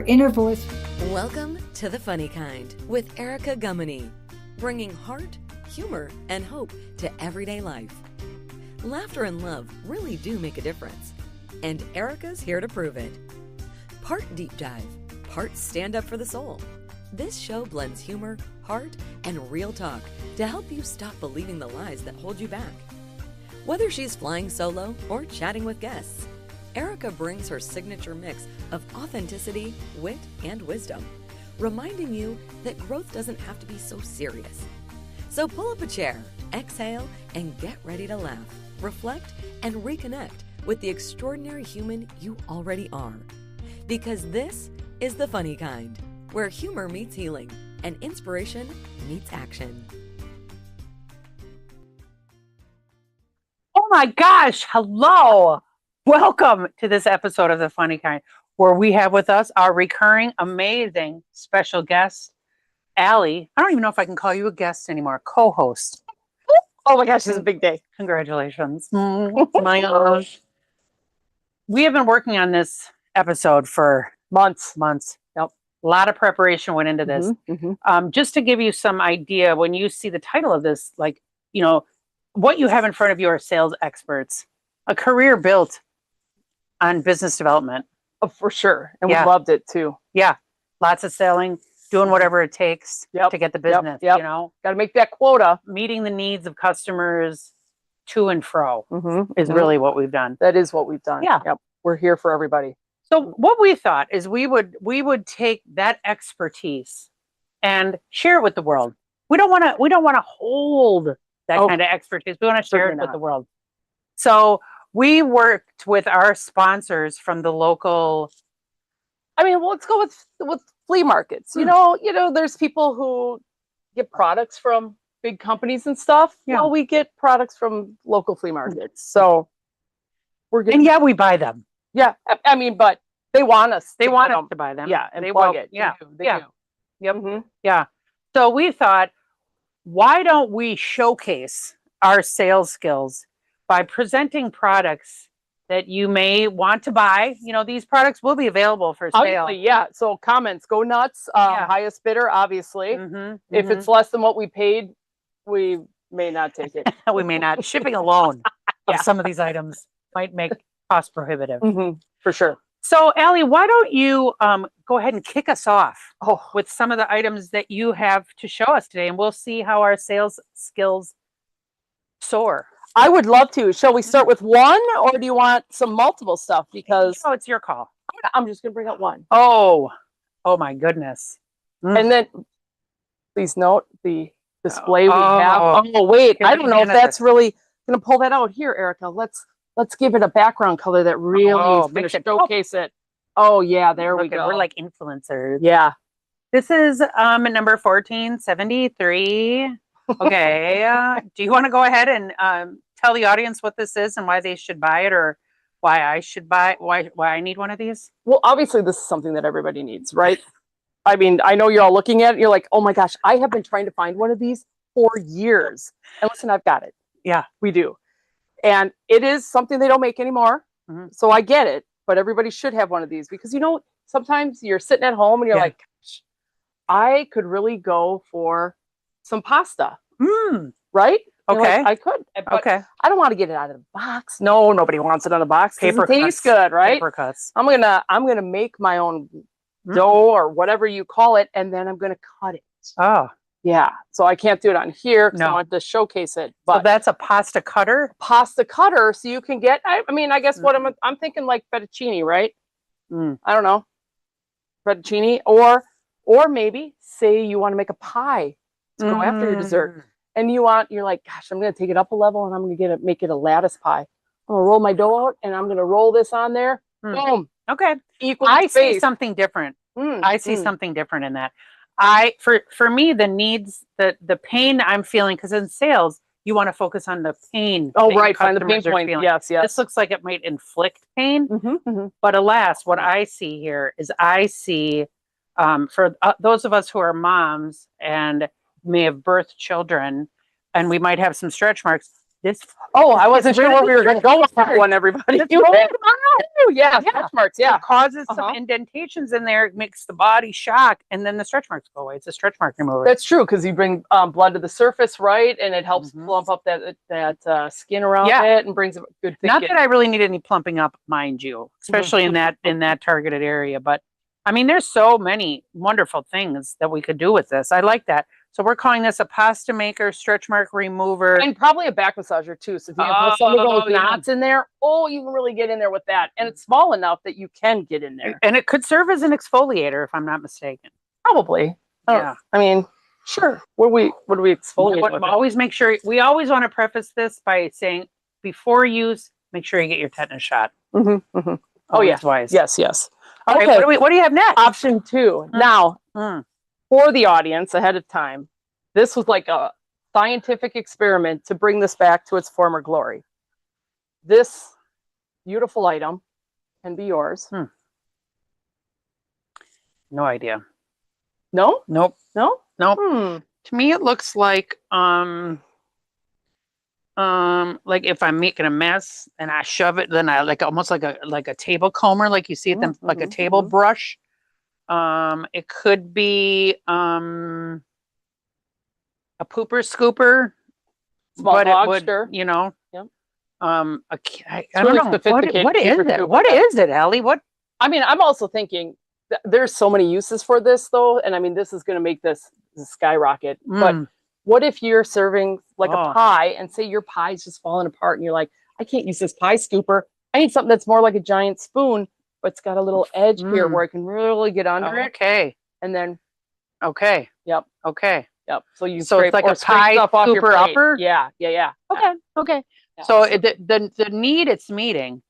Inner voice. Welcome to The Funny Kind with Erica Gummany, bringing heart, humor, and hope to everyday life. Laughter and love really do make a difference, and Erica's here to prove it. Part deep dive, part stand up for the soul. This show blends humor, heart, and real talk to help you stop believing the lies that hold you back. Whether she's flying solo or chatting with guests, Erica brings her signature mix of authenticity, wit, and wisdom, reminding you that growth doesn't have to be so serious. So pull up a chair, exhale, and get ready to laugh, reflect, and reconnect with the extraordinary human you already are. Because this is The Funny Kind, where humor meets healing and inspiration meets action. Oh my gosh, hello. Welcome to this episode of The Funny Kind, where we have with us our recurring, amazing special guest, Allie. I don't even know if I can call you a guest anymore, co-host. Oh my gosh, it's a big day. Congratulations. My gosh. We have been working on this episode for months. Yep. A lot of preparation went into this. Just to give you some idea, when you see the title of this, like, you know, what you have in front of you are sales experts, a career built on business development. Oh, for sure. And Yeah. we loved it too. Yeah. Lots of selling, doing whatever it takes to get the business, Yep. you know, Got to make that quota. meeting the needs of customers to and fro is really what we've done. That is what we've done. Yeah. Yep. We're here for everybody. So what we thought is we would take that expertise and share it with the world. We don't want to hold that kind of expertise. We want to share it with the world. So we worked with our sponsors from the local. I mean, well, let's go with flea markets. You know, there's people who get products from big companies and stuff. Yeah. Well, we get products from local flea markets. So we're getting. And yeah, we buy them. Yeah. I mean, but they want us. They to want get us them. to buy them. Yeah. And they plug will. it. Yeah. They Yeah. do. Yep. Mhm. Yeah. So we thought, why don't we showcase our sales skills by presenting products that you may want to buy? You know, these products will be available for sale. Obviously, yeah. So comments, go nuts. Yeah. Highest bidder, obviously. If it's less than what we paid, we may not take it. We may not. Shipping alone of some of these items might make cost prohibitive. For sure. So, Allie, why don't you go ahead and kick us off Oh, with some of the items that you have to show us today, and we'll see how our sales skills soar. I would love to. Shall we start with one, or do you want some multiple stuff? Because Oh, it's your call. I'm just going to bring up one. Oh my goodness. And then please note the display we have. Oh. Oh, wait. Here, I let don't me know if hand it that's really going to pull that out. Here, Erica, let's give it a background color that really is going to makes it showcase it. Oh, yeah. There we Look at- go. We're like influencers. Yeah. This is number 1473. Okay. Do you want to go ahead and tell the audience what this is and why they should buy it, or why I should buy why I need one of these? Well, obviously, this is something that everybody needs, right? I mean, I know you're all looking at it. You're like, oh my gosh, I have been trying to find one of these for years. And listen, I've got it. Yeah. We do. And it is something they don't make anymore. So I get it. But everybody should have one of these because, you know, sometimes you're sitting at home and you're like, gosh, I could really go for some pasta. Right? Okay. Like, I could. But Okay. I don't want to get it out of the box. No, nobody wants it out of the box. Paper Doesn't taste good, right? Paper cuts. I'm gonna make my own dough or whatever you call it, and then I'm gonna cut it. Oh, Yeah, so I can't do it on here because I No. want to showcase it. so But that's a pasta cutter. pasta cutter, so you can get. I mean, I guess what I'm thinking like fettuccine, right? I don't know, fettuccine, or maybe say you want to make a pie to go after your dessert, and you're like, gosh, I'm gonna take it up a level, and I'm gonna make it a lattice pie. I'm gonna roll my dough out, and I'm gonna roll this on there. Boom. Okay. Equal I see space. something different. I see Mm. something different in that. For me, the needs, the pain I'm feeling, because in sales, you want to focus on the pain. Oh, that your right. Find the pain customers are point. feeling. Yes, yes. This looks like it might inflict pain, but alas, what I see here is I see for those of us who are moms and may have birthed children, and we might have some stretch marks, this. Oh, I wasn't sure rid where of we the were going to go with that one, everybody. Let's You roll did. them out. Oh, yeah, Yeah. stretch marks. Yeah. It causes Uh-huh. some indentations in there. It makes the body shock, and then the stretch marks go away. It's a stretch mark remover. That's true because you bring blood to the surface, right? And it helps Mhm. plump up that skin around Yeah. it and brings a good thing. Not that I really need any plumping up, mind you, especially in that targeted area. But I mean, there's so many wonderful things that we could do with this. I like that. So we're calling this a pasta maker, stretch mark remover. And probably a back massager too. So if you have some of those yeah. knots in there, you can really get in there with that. And it's small enough that you can get in there. And it could serve as an exfoliator, if I'm not mistaken. Probably. Yeah. I mean, sure. What do we exfoliate with it? Always make sure, we always want to preface this by saying, before use, make sure you get your tetanus shot. Mm-hmm, mm-hmm. Oh, Always yeah. wise. Yes. All Okay. right, what do you have next? Option 2. Now, for the audience ahead of time, this was like a scientific experiment to bring this back to its former glory. This beautiful item can be yours. No idea. No? Nope. No? Nope. Hmm. To me, it looks like if I'm making a mess and I shove it, then I almost like a table comber, like you see it, then like a table brush. It could be a pooper scooper, Small but dog, it would, sure. you know. Yep. I don't really know. sophisticated What is pooper it? scooper. What is it, Allie? What? I mean, I'm also thinking there's so many uses for this though. And I mean, this is going to make this skyrocket. But what if you're serving like a pie and say your pie's just falling apart and you're like, I can't use this pie scooper. I need something that's more like a giant spoon, but it's got a little edge here where I can really get under it. Okay. And then, okay. Yep. Okay. Yep. So you So it's like a pie scooper upper? Yeah. Okay. Okay. Yeah. So the need it's meeting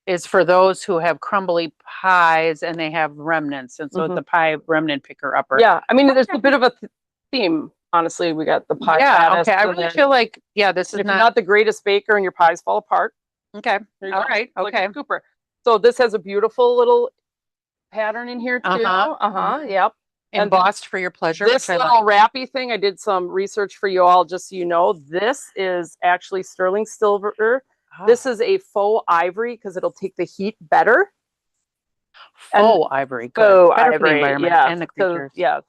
is for those who have crumbly pies and they have remnants. And so it's the pie remnant picker upper. Yeah. I mean, there's a bit of a theme. Honestly, we got the pie. Yeah. Okay. I really feel like, this is if you're not the greatest baker and your pies fall apart. Okay. All right. Like okay. a scooper. So this has a beautiful little pattern in here too. Yep. Embossed for your pleasure. This little wrappy thing, I did some research for you all, just so you know. This is actually sterling silver. This is a faux ivory because it'll take the heat better. Faux ivory. Good. Faux Better for the ivory, environment and the creatures. Yes.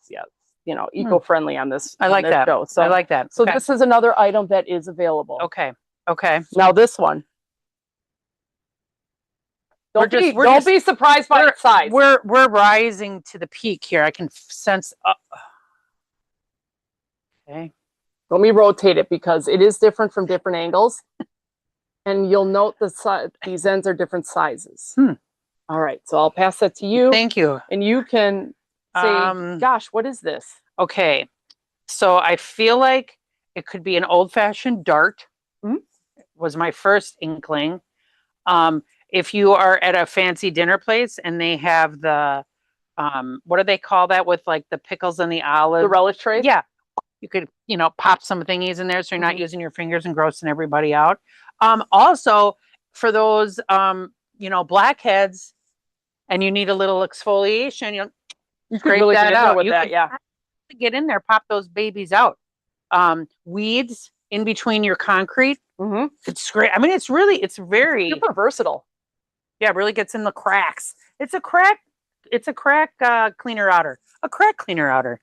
You know, eco-friendly on this. I like that. Show. So, I like that. So this is another item that is available. Okay. Now this one. Don't be surprised by its size. We're rising to the peak here. I can sense. Okay. Let me rotate it because it is different from different angles, and you'll note these ends are different sizes. All right, so I'll pass that to you. Thank you. And you can say, "Gosh, what is this?" Okay, so I feel like it could be an old-fashioned dart. Was my first inkling. If you are at a fancy dinner place and they have the, what do they call that with like the pickles and the olives? The relish tray? Yeah. You could, pop some thingies in there so you're not using your fingers and grossing everybody out. Also, for those, blackheads and you need a little exfoliation, you could really get in there with that, get in there, pop those babies out. Weeds in between your concrete. It's great. I mean, it's very super versatile. Yeah, it really gets in the cracks. It's a crack cleaner outer. A crack cleaner outer.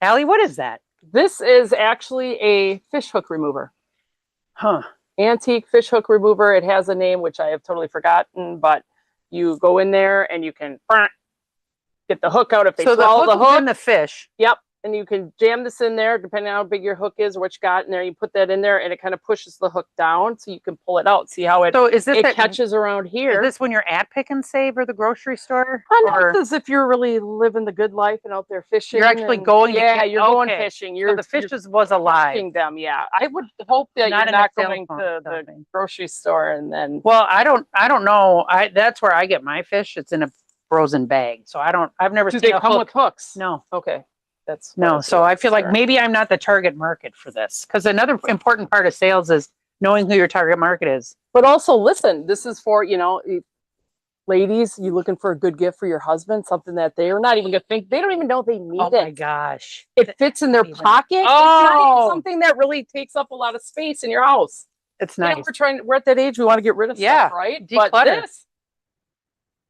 Allie, what is that? This is actually a fish hook remover. Antique fish hook remover. It has a name which I have totally forgotten, but you go in there and you can get the hook out if they swallow the hook. In the fish. Yep. And you can jam this in there, depending on how big your hook is or what you got in there. You put that in there, and it kind of pushes the hook down, so you can pull it out. See how it catches around here. Is this when you're at Pick and Save or the grocery store? This is if you're really living the good life and out there fishing. You're actually going. Yeah, you're going fishing. So the fish was alive. Them, yeah. I would hope that you're not going to the grocery store and then. Well, I don't know. That's where I get my fish. It's in a frozen bag, so I've never seen. Do they come with hooks? No. Okay. So I feel like maybe I'm not the target market for this, because another important part of sales is knowing who your target market is. But also, listen, this is for, ladies, you looking for a good gift for your husband, something that they're not even gonna think, they don't even know they need Oh it. my gosh. It fits in their Even- pocket. It's not Oh! even something that really takes up a lot of space in your house. It's You know, nice. we're at that age, we want to get rid of Yeah, stuff, right? declutter. But this,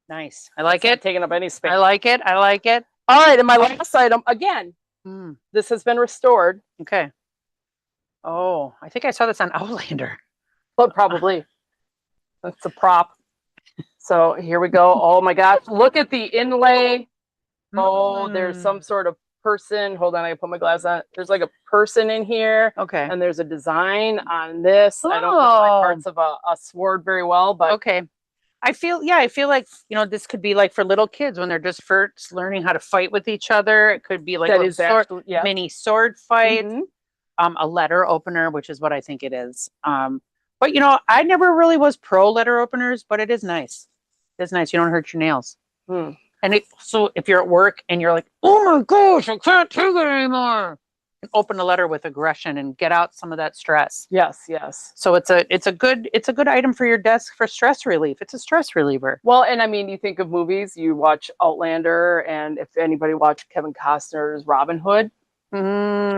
Nice. I like it's not it. taking up any space. I like it. I like it. All right, and my last item, again, Mm, this has been restored, okay. Oh, I think I saw this on Outlander. but probably it's a prop. So here we go. Oh my gosh, look at the inlay. Oh, there's Mm. some sort of person. Hold on, I put my glass on. There's like a person in here, Okay. and there's a design on this. I don't know Oh. my parts of a sword very well, but Okay. I feel like, this could be like for little kids when they're just first learning how to fight with each other. It could be like that a is actually, yeah. mini sword fight, Mhm. a letter opener, which is what I think it is. But I never really was pro letter openers, but it is nice. It's nice. You don't hurt your nails. Hmm. And so if you're at work and you're like, oh my gosh, I can't take it anymore, and open a letter with aggression and get out some of that stress. Yes, yes. So it's a good item for your desk for stress relief. It's a stress reliever. Well, and I mean, you think of movies, you watch Outlander, and if anybody watched Kevin Costner's Robin Hood,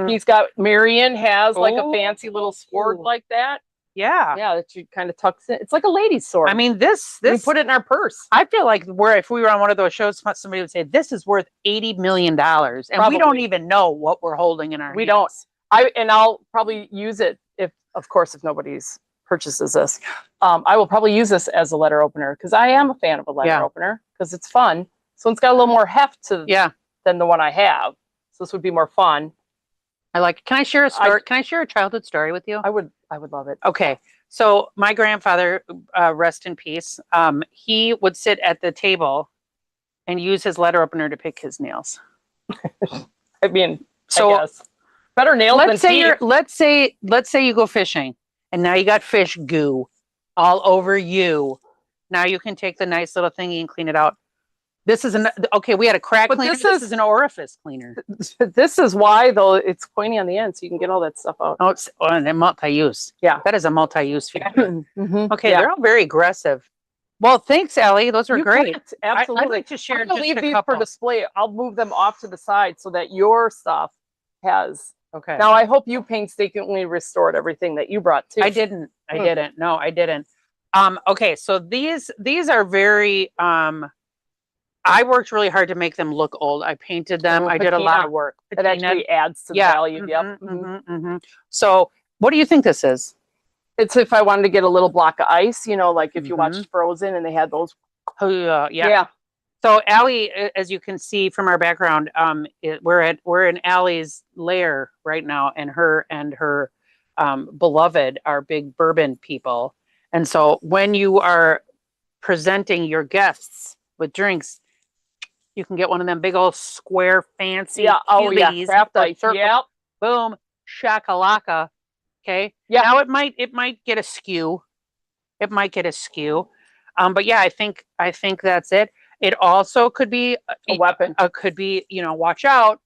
he's got Marion has like a fancy little sword like that. Yeah. Yeah, that you kind of tucks in. It's like a lady's sword. I mean, this we put it in our purse. I feel like if we were on one of those shows, somebody would say this is worth $80 million, and we don't Probably. even know what we're holding in our We hands. I'll probably use it if nobody's purchases this. I will probably use this as a letter opener because I am a fan of a letter opener because it's fun. So it's got a little more heft to than the one I have. So this would be more fun. I like it. Can I share a story? Can I share a childhood story with you? I would love it. Okay. So my grandfather, rest in peace, he would sit at the table and use his letter opener to pick his nails. I mean, so I guess. Better nails than teeth. Let's say you go fishing and now you got fish goo all over you. Now you can take the nice little thingy and clean it out. This is we had a crack cleaner. This is an orifice cleaner. This is why though it's pointy on the end, so you can get all that stuff out. Oh, and then multi-use. Yeah, that is a multi-use feature. Okay, yeah. they're all very aggressive. Well, thanks, Ellie. Those were great. Absolutely. I'd like to share I'm just gonna leave a these couple for display. I'll move them off to the side so that your stuff has. Okay. Now I hope you painstakingly restored everything that you brought too. I didn't. No, I didn't. Okay, so these are very I worked really hard to make them look old. I painted them. I did a lot of work. It actually adds to the value. Yep. So what do you think this is? It's if I wanted to get a little block of ice, like if you watched Frozen and they had those. Oh, yeah. So Allie, as you can see from our background, we're in Allie's lair right now, and her beloved are big bourbon people. And so when you are presenting your guests with drinks, you can get one of them big old square fancy craft ice. Yep. Boom, shakalaka. Okay. Yeah. Now it might get askew. It might get askew. But yeah, I think that's it. It also could be a weapon. Could be, watch out.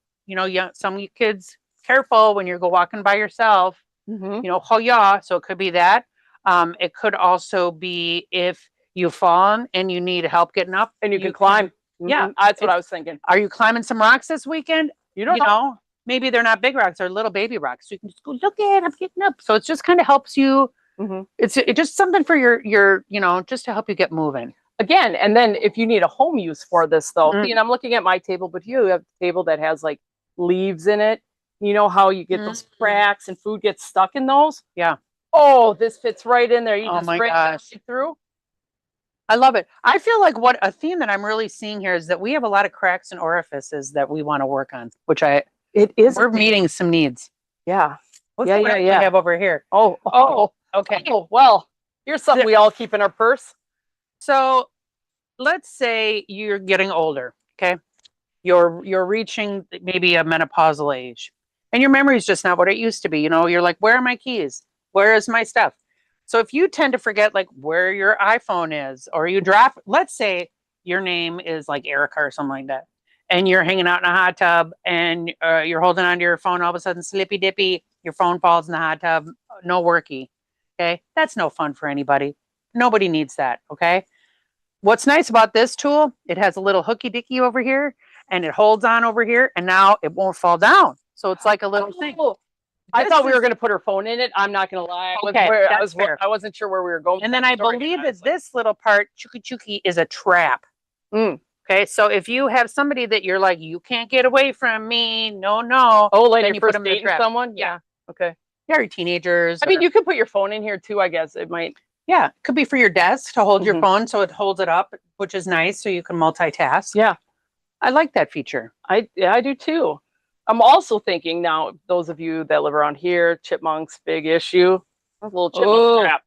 Some kids, careful when you're walking by yourself. Hoya. So it could be that. It could also be if you've fallen and you need help getting up, and you can climb. Yeah, that's what I was thinking. Are you climbing some rocks this weekend? You don't know. Maybe they're not big rocks; they're little baby rocks. So you can just go look at. I'm getting up. So it just kind of helps you. It's just something for your just to help you get moving. Again, and then if you need a home use for this, though, I'm looking at my table, but you have a table that has like leaves in it. You know how you get those cracks and food gets stuck in those? Yeah. Oh, this fits right in there. You just my break gosh. it through. I love it. I feel like what a theme that I'm really seeing here is that we have a lot of cracks and orifices that we want to work on, which we're meeting some needs. Yeah. What do we have over here? Oh, okay. Oh, well, here's something we all keep in our purse. So let's say you're getting older, okay? You're reaching maybe a menopausal age and your memory is just not what it used to be. You're like, where are my keys? Where is my stuff? So if you tend to forget like where your iPhone is, or you drop, let's say your name is like Erica or something like that, and you're hanging out in a hot tub and you're holding onto your phone, all of a sudden slippy dippy, your phone falls in the hot tub, no worky. Okay. That's no fun for anybody. Nobody needs that. Okay. what's nice about this tool, it has a little hooky dicky over here and it holds on over here and now it won't fall down. So it's like a little thing. I This thought we were is- going to put her phone in it. I'm not going to lie. Okay, that's fair. I wasn't sure where we were going. And with then the I story, believe that honestly. this little part, chuki chuki, is a trap. Mm. Okay, so if you have somebody that you're like, you can't get away from me, no. Oh, like then you're you put first them in the dating trap. someone? Yeah. Okay. Yeah, or teenagers. I mean, or- you could put your phone in here too, I guess. It might. yeah, it could be for your desk to hold your Mhm. phone so it holds it up, which is nice so you can multitask. Yeah. I like that feature. I do too. I'm also thinking now, those of you that live around here, chipmunks, big issue. That's a little chipmunk Oh. trap.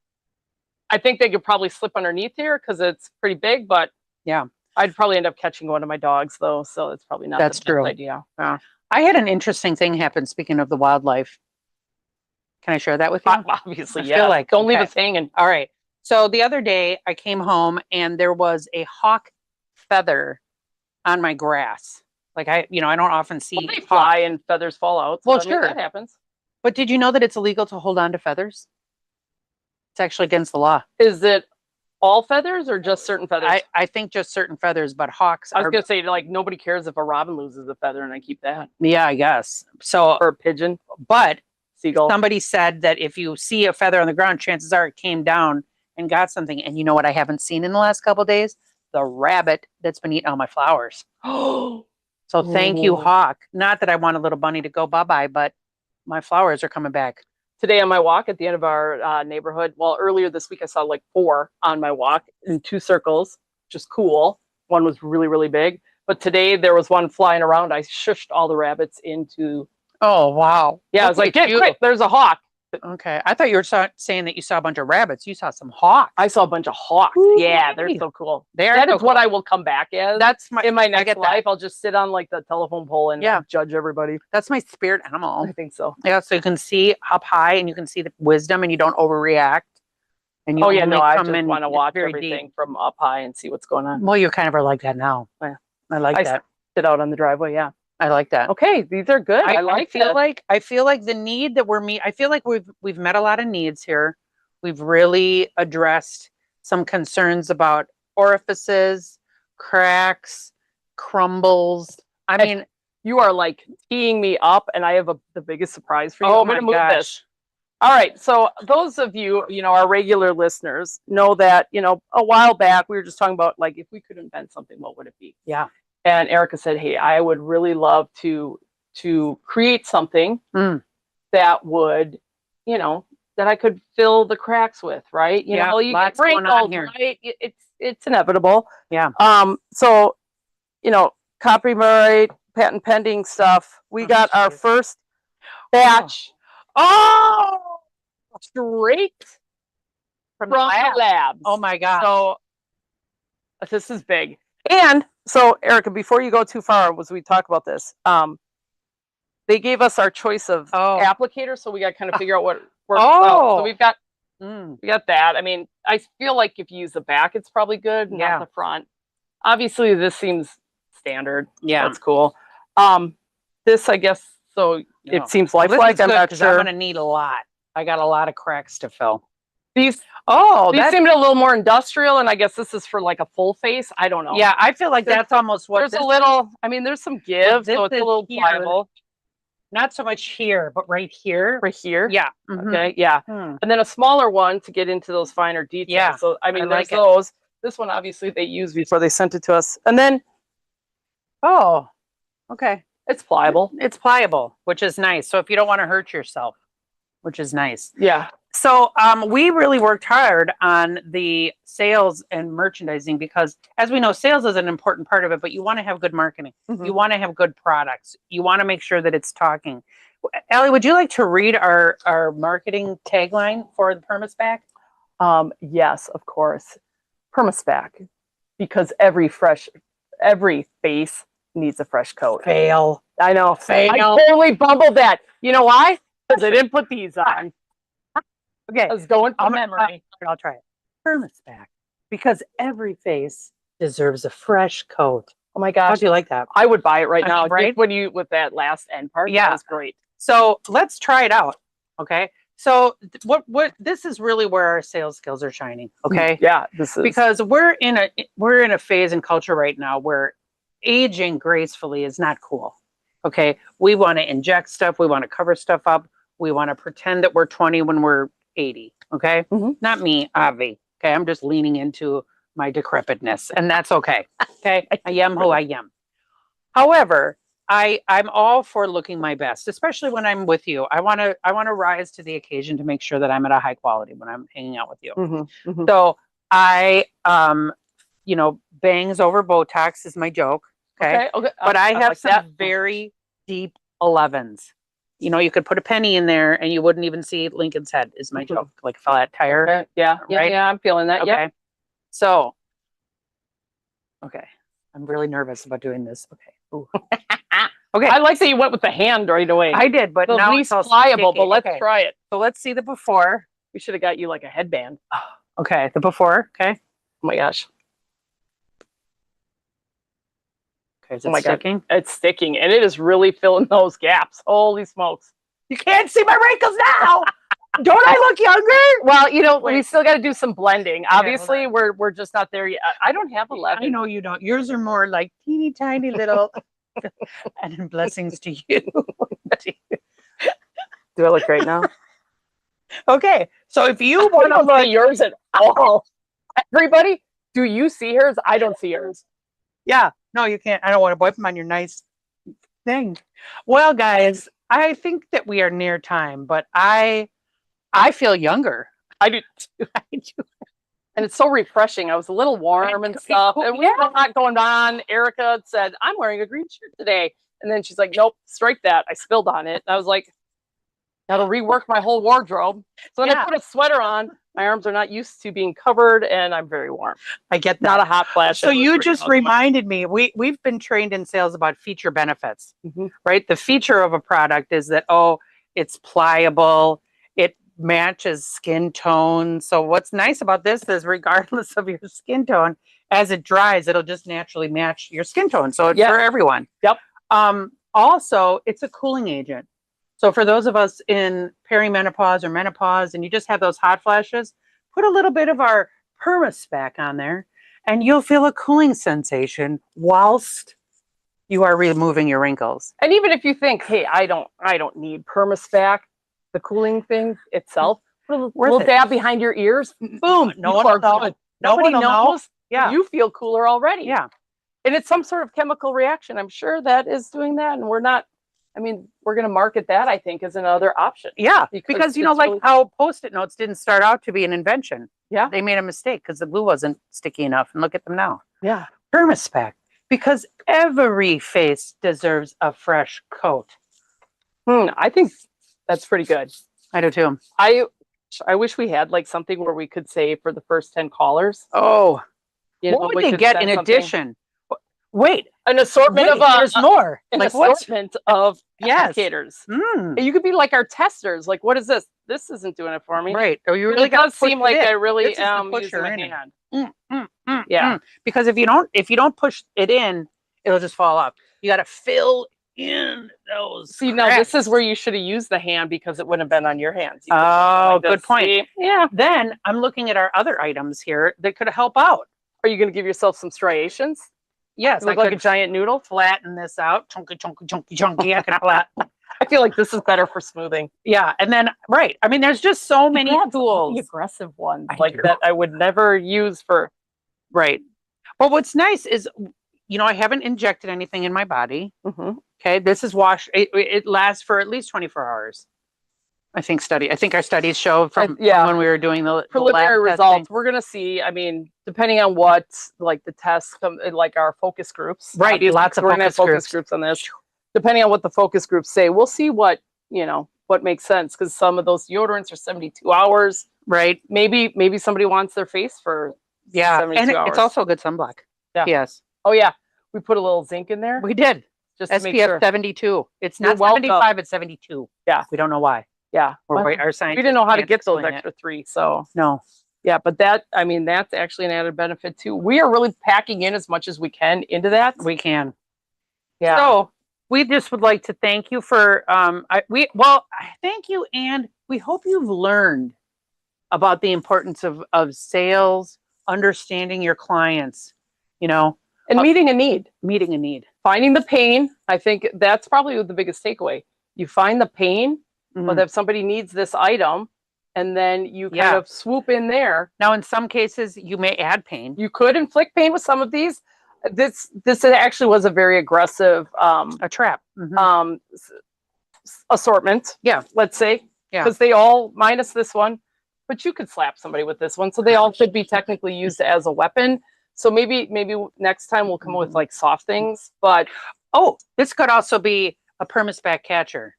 I think they could probably slip underneath here because it's pretty big, but Yeah. I'd probably end up catching one of my dogs though, so it's probably not That's the best true. idea. I had an interesting thing happen, speaking of the wildlife. Can I share that with you? Obviously, I yeah. feel like- Don't leave okay. us hanging. All right. So the other day I came home and there was a hawk feather on my grass. Like I don't often see Well, they hawks. fly and feathers fall out. So Well, I mean, sure. that happens. But did you know that it's illegal to hold on to feathers? It's actually against the law. Is it all feathers or just certain feathers? I think just certain feathers, but hawks I was are, gonna say, like, nobody cares if a robin loses a feather and I keep that. yeah, I guess. So, Or a pigeon, but seagull. somebody said that if you see a feather on the ground, chances are it came down and got something. And you know what I haven't seen in the last couple of days? The rabbit that's been eating all my flowers. Oh, So thank you, Ooh. hawk. Not that I want a little bunny to go bye-bye, but my flowers are coming back. today on my walk at the end of our neighborhood, well, earlier this week I saw like 4 on my walk in 2 circles, which is cool. One was really, really big. But today there was one flying around. I shushed all the rabbits into. Oh, wow. Yeah, I was like, Look at get you. quick, there's a hawk. Okay. I thought you were saying that you saw a bunch of rabbits. You saw some hawks. I saw a bunch of hawks. Ooh, Yeah, they're hey. so cool. They are That so is what cool. I will come back as. That's my in my I next get that. life. I'll just sit on like the telephone pole and Yeah. judge everybody. That's my spirit animal. I think so. Yeah, so you can see up high and you can see the wisdom and you don't overreact. And you Oh yeah, only no, I come just in want to watch very everything deep. from up high and see what's going on. Well, you kind of are like that now. Yeah. I like I that. Sit out on the driveway. Yeah. I like that. Okay, these are good. I like feel this. like I feel like the need that we're I feel like we've met a lot of needs here. We've really addressed some concerns about orifices, cracks, crumbles. I Hey, mean, You are like teeing me up, and I have the biggest surprise for you. oh I'm my gonna move gosh. this. All right. So those of you, our regular listeners know that, a while back we were just talking about like if we could invent something, what would it be? Yeah. And Erica said, "Hey, I would really love to create something Mm. that would, that I could fill the cracks with, right? Yeah, You get lots going on wrinkles, here. right? It's inevitable. Yeah. So, copyright, patent pending stuff. We Oh, got our geez. first batch Oh, straight from from the labs. Oh my god. So this is big. And so, Erica, before you go too far, as we talk about this, they gave us our choice of Oh. applicator, so we got to kind of figure out what works out. Oh. So we got Mm. that. I mean, I feel like if you use the back, it's probably good, Yeah. not the front. Obviously, this seems standard. Yeah. That's cool. This, I guess, so Yeah. it seems Well, this lifelike. is I'm good not 'cause I'm sure. gonna need a lot. I got a lot of cracks to fill. These Oh, these seem a little more industrial, and I guess this is for like a full face. I don't know. yeah. I feel like There's- that's almost what There's this a little, I mean, there's some give, this so it's a is little here. pliable Not so much here, but right here. right here. Yeah. mhm. Okay. Yeah. Hmm. And then a smaller one to get into those finer details. Yeah, So, I mean, I there's like it. those. This one, obviously, they used before they sent it to us. And then Oh, okay. it's pliable. It's pliable, which is nice. So if you don't want to hurt yourself, which is nice. Yeah. So we really worked hard on the sales and merchandising because, as we know, sales is an important part of it, but you want to have good marketing. Mhm. You want to have good products. You want to make sure that it's talking. Allie, would you like to read our marketing tagline for the Permaspac? Yes, of course. Permaspac, because every face needs a fresh coat. Fail. I know. Fail. I totally bumbled that. You know why? Because I didn't put these on. Okay, I was going from I'm- memory. I'll try it. Permaspac, because every face deserves a fresh coat. Oh my How gosh. do you like that? I would buy it right I now. mean, right? Just when you with that last end part. Yeah. That was great. So let's try it out. Okay. So what this is really where our sales skills are shining. Okay. Yeah, this is Because we're in a phase in culture right now where aging gracefully is not cool. Okay. We want to inject stuff. We want to cover stuff up. We want to pretend that we're 20 when we're 80. Okay. Not me, Avi. Okay. I'm just leaning into my decrepitness, and that's okay. Okay. I am who I am. However, I'm all for looking my best, especially when I'm with you. I want to rise to the occasion to make sure that I'm at a high quality when I'm hanging out with you. So I bangs over Botox is my joke. Okay. But I have some very deep 11s. You could put a penny in there and you wouldn't even see Lincoln's head is my joke. Like a flat tire. Okay. Yeah. Right? Yeah. I'm feeling that. Okay. Yeah. So, okay. I'm really nervous about doing this. Okay. Ooh. Okay. I like that you went with the hand right away. I did, but the now least it's all pliable, sticky. but let's Okay. try it. So let's see the before. We should have got you like a headband. Okay, the before. Okay. Oh my gosh. Okay, is Oh it my God. sticking? It's sticking and it is really filling those gaps. Holy smokes. You can't see my wrinkles now. Don't I look younger? Well, we Wait. still got to do some blending. hold Obviously, on. we're just not there yet. I don't have 11. I know you don't. Yours are more like teeny tiny little. And blessings to you. Do I look great now? Okay, so if you I want to don't look, see yours at all. Everybody, do you see hers? I don't see yours. yeah, no, you can't. I don't want to wipe them on your nice thing. Well, guys, I think that we are near time, but I feel younger. I do. I do. And it's so refreshing. I was a little warm and stuff. And we had a lot going on. Erica said, I'm wearing a green shirt today. And then she's like, nope, strike that. I spilled on it. And I was like, that'll rework my whole wardrobe. So then I put a sweater on. My arms are not used to being covered and I'm very warm. I get that. Not a hot flash. So you just reminded me, we've been trained in sales about feature benefits, right? The feature of a product is that, it's pliable, it matches skin tone. So what's nice about this is regardless of your skin tone, as it dries, it'll just naturally match your skin tone. So it's for everyone. Yep. Also, it's a cooling agent. So for those of us in perimenopause or menopause and you just have those hot flashes, put a little bit of our Permaspec on there and you'll feel a cooling sensation whilst you are removing your wrinkles. And even if you think, hey, I don't need Permaspec, the cooling thing itself, put a little dab behind your ears, boom, No one will know. Nobody knows. Yeah. You feel cooler already. Yeah. And it's some sort of chemical reaction. I'm sure that is doing that. And we're going to market that, I think, as another option. Yeah. Because like really how Post-it notes didn't start out to be an invention. Yeah. They made a mistake because the glue wasn't sticky enough. And look at them now. Yeah. Permaspec. Because every face deserves a fresh coat. I think that's pretty good. I do too. I wish we had like something where we could say for the first 10 callers. Oh, you know, what would we they could get send in something. addition? Wait, An assortment of there's more. an Like what's? assortment of Yes. applicators. Mm, You could be like our testers. Like, what is this? This isn't doing it for me. right. Oh, you It really really does seem like I I really This is the am pusher using my in it. hand. Yeah. Because if you don't push it in, it'll just fall up. You got to fill in those. See, no, cracks. this is where you should have used the hand because it wouldn't have been on your hands. You could Oh, like good this. point. See? Yeah. Then I'm looking at our other items here that could help out. Are you going to give yourself some striations? Yes, You I look like a could giant noodle. flatten this out. Chunky, chunky, chunky, chunky. I can flat. I feel like this is better for smoothing. Yeah, and then right. I mean, there's just so many Grab tools. the aggressive ones I like do. that I would never use for. Right. But what's nice is, I haven't injected anything in my body. Okay. This is it lasts for at least 24 hours. I think our studies show from when we were doing the Preliminary lab results. testing. We're gonna see. I mean, depending on what like the tests come, like our focus groups. Right, Obviously, lots of we're gonna have focus focus groups on this. Depending on what the focus groups say, we'll see what makes sense because some of those deodorants are 72 hours. Right. Maybe somebody wants their face for 72 and hours. it's also a good sunblock. Yeah. Yes. Oh yeah, we put a little zinc in there We did. just to make SPF sure. 72. It's You're not welcome. 75, it's 72. Yeah. We don't know why. Yeah, Or well, our we scientists didn't know how to can't get those explain it. extra 3, so. No. Yeah, but that's actually an added benefit too. We are really packing in as much as we can into that. We can. Yeah. So we just would like to thank you for thank you, and we hope you've learned about the importance of sales, understanding your clients, you know, And meeting a need. meeting a need. Finding the pain. I think that's probably the biggest takeaway. You find the pain, but if somebody needs this item, and then you kind of swoop in there. Now, in some cases, you may add pain. You could inflict pain with some of these. This actually was a very aggressive A trap. assortment. Yeah. Let's say. Yeah. Because they all, minus this one, but you could slap somebody with this one. So they all should be technically used as a weapon. So maybe next time we'll come up with like soft things. But Oh, this could also be a perma-spec catcher.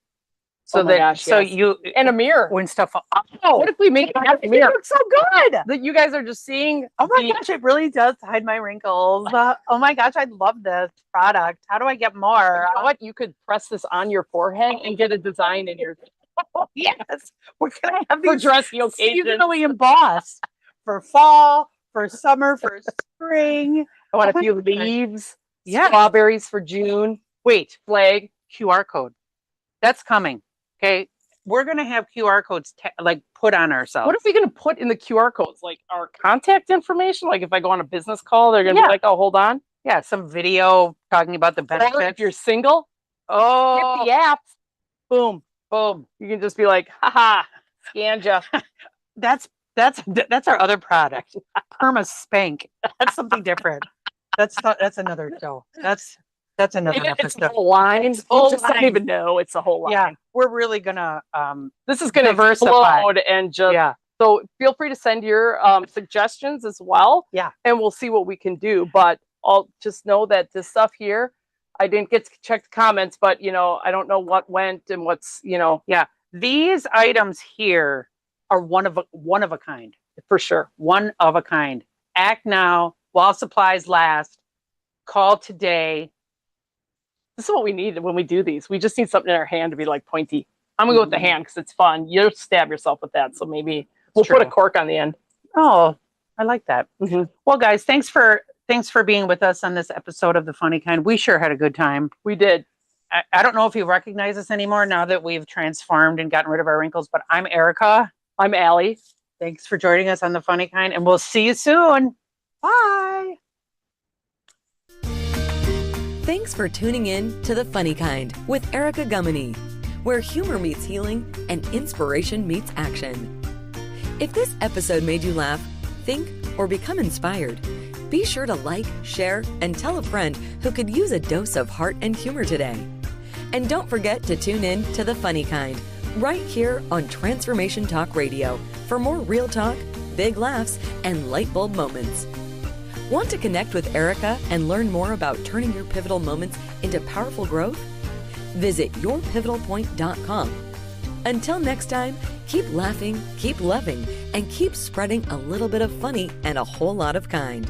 So Oh my gosh, yes. you and a mirror. when stuff. What if we make it a It mirror? looks so good. That you guys are just seeing. Oh my gosh, it really does hide my wrinkles. Oh my gosh, I love this product. How do I get more? You know what? You could press this on your forehead and get a design in your Yes, we're gonna have for these dressy occasions. seasonally embossed for fall, for summer, for spring. I want Oh a few my gosh. leaves. Yeah. Strawberries for June. Wait, Flag. QR code. That's coming. Okay, we're gonna have QR codes like put on ourselves. What if we're going to put in the QR codes like our contact information? Like if I go on a business call, they're going to Yeah. be like, "Oh, hold on." Yeah, some video talking about the Or benefits. if you're single, Oh, get the app. Boom. boom. You can just be like, "Haha, scanned ya." That's our other product. Perma Spank. That's something different. That's another show. That's another It's a episode. whole line. You whole just don't line. even know it's a whole line. Yeah, we're really gonna This is going to Diversify. explode and just yeah. so feel free to send your suggestions as well. Yeah. And we'll see what we can do. But I'll just know that this stuff here, I didn't get to check the comments, but I don't know what went and what's, These items here are one of a kind. for sure. One of a kind. Act now while supplies last. Call today. This is what we need when we do these. We just need something in our hand to be like pointy. I'm gonna go with the hand because it's fun. You'll stab yourself with that. So maybe we'll put a true. cork on the end. Oh, I like that. Mhm. Well, guys, thanks for being with us on this episode of The Funny Kind. We sure had a good time. We did. I don't know if you recognize us anymore now that we've transformed and gotten rid of our wrinkles, but I'm Erica. I'm Allie. Thanks for joining us on The Funny Kind, and we'll see you soon. Bye. Thanks for tuning in to The Funny Kind with Erica Gummany, where humor meets healing and inspiration meets action. If this episode made you laugh, think, or become inspired, be sure to like, share, and tell a friend who could use a dose of heart and humor today. And don't forget to tune in to The Funny Kind, right here on Transformation Talk Radio for more real talk, big laughs, and light bulb moments. Want to connect with Erica and learn more about turning your pivotal moments into powerful growth? Visit yourpivotalpoint.com. Until next time, keep laughing, keep loving, and keep spreading a little bit of funny and a whole lot of kind.